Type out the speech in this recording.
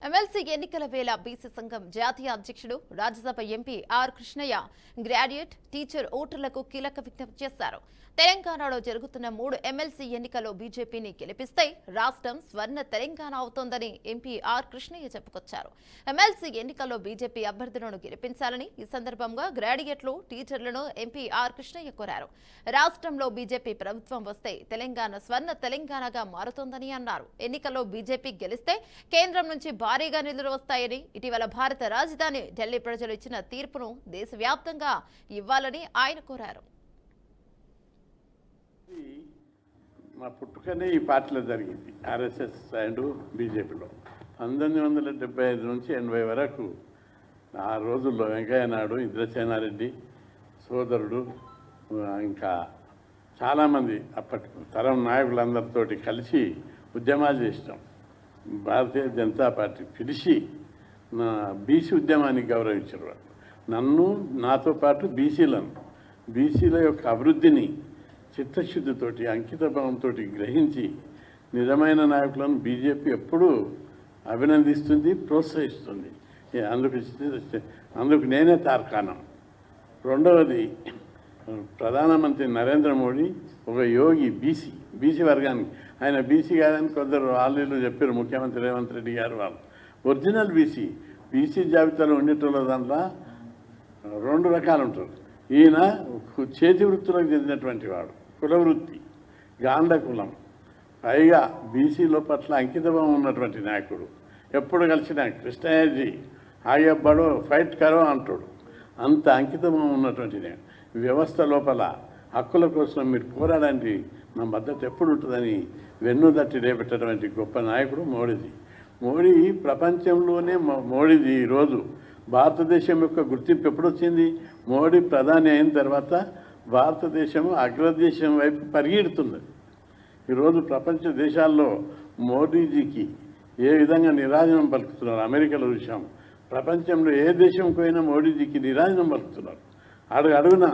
MLC ఎన్నికల వేళ BC సంఘం జాతీయ అధ్యక్షుడు Rajya Sabha MP R Krishnaiah graduate teacher ఓటర్లకు కీలక విజ్ఞప్తి చేశారు. తెలంగాణలో జరుగుతున్న 3 ఎమ్మెల్సీ ఎన్నికల్లో బీజేపీని గెలిపిస్తే రాష్ట్రం స్వర్ణ తెలంగాణ అవుతోందని ఎంపీ ఆర్ కృష్ణయ్య చెప్పుకొచ్చారు. ఎమ్మెల్సీ ఎన్నికల్లో బీజేపీ అభ్యర్థులను గెలిపించాలని ఈ సందర్భంగా గ్రాడ్యుయేట్లు టీచర్లను ఎంపీ ఆర్ కృష్ణయ్య కోరారు. రాష్ట్రంలో బీజేపీ ప్రభుత్వం వస్తే తెలంగాణ స్వర్ణ తెలంగాణగా మారుతోందని అన్నారు. ఎన్నికల్లో బీజేపీ గెలిస్తే కేంద్రం నుంచి భారీగా నిధులు వస్తాయని, ఇటీవల భారత రాజధాని ఢిల్లీ ప్రజలు ఇచ్చిన తీర్పును దేశవ్యాప్తంగా ఇవ్వాలని ఆయన కోరారు. మా పుట్టుకనే ఈ పార్టీలో జరిగింది, ఆర్ఎస్ఎస్ అండ్ బీజేపీలో. 1975 నుంచి 80 వరకు ఆ రోజుల్లో వెంకయ్య నాయుడు, ఇంద్రసేనారెడ్డి సోదరుడు, ఇంకా చాలామంది అప్పటి తరం నాయకులందరితోటి కలిసి ఉద్యమాలు చేసినాం. భారతీయ జనతా పార్టీ పిలిచి నా బీసీ ఉద్యమాన్ని గౌరవించారు వాళ్ళు. నన్ను, నాతో పాటు బీసీల యొక్క అభివృద్ధిని చిత్తశుద్ధితోటి, అంకితభావంతో గ్రహించి నిజమైన బీజేపీ ఎప్పుడూ అభినందిస్తుంది, ప్రోత్సహిస్తుంది. అందుకు నేనే తార్కాణం. రెండవది, ప్రధానమంత్రి నరేంద్ర మోడీ ఒక యోగి, బీసీ వర్గానికి. ఆయన బీసీ కాదని కొందరు వాళ్ళు చెప్పారు, ముఖ్యమంత్రి రేవంత్ రెడ్డి గారు. వాళ్ళు ఒరిజినల్ బీసీ జాబితాలో ఉండేటోళ్ళ దాంట్లో 2 రకాలు ఉంటారు. ఈయన చేతి వృత్తులకు చెందినటువంటి వాడు, కులవృత్తి, గాంధ కులం, పైగా బీసీల పట్ల అంకితభావం ఉన్నటువంటి నాయకుడు. ఎప్పుడు కలిసిన కృష్ణయ్యజీ ఆగే బడో ఫైట్ కరో అంటాడు. అంత అంకితభావం ఉన్నటువంటి వ్యవస్థ లోపల హక్కుల కోసం మీరు పోరాడండి, నా మద్దతు ఎప్పుడు ఉంటుందని వెన్నుదట్టి రేపెట్టటువంటి గొప్ప నాయకుడు మోడీ. ప్రపంచంలోనే మోడీది ఈరోజు భారతదేశం యొక్క గుర్తింపు ఎప్పుడు వచ్చింది? మోడీ ప్రధాని అయిన తర్వాత భారతదేశం అగ్రదేశం వైపు పరిగెడుతున్నది. ఈరోజు ప్రపంచ దేశాల్లో మోడీజీకి ఏ విధంగా నిరాజనం పలుకుతున్నారు. అమెరికాలో చూసాము, ప్రపంచంలో ఏ దేశంకైనా మోడీజీకి నిరాజనం పలుకుతున్నారు. అడుగున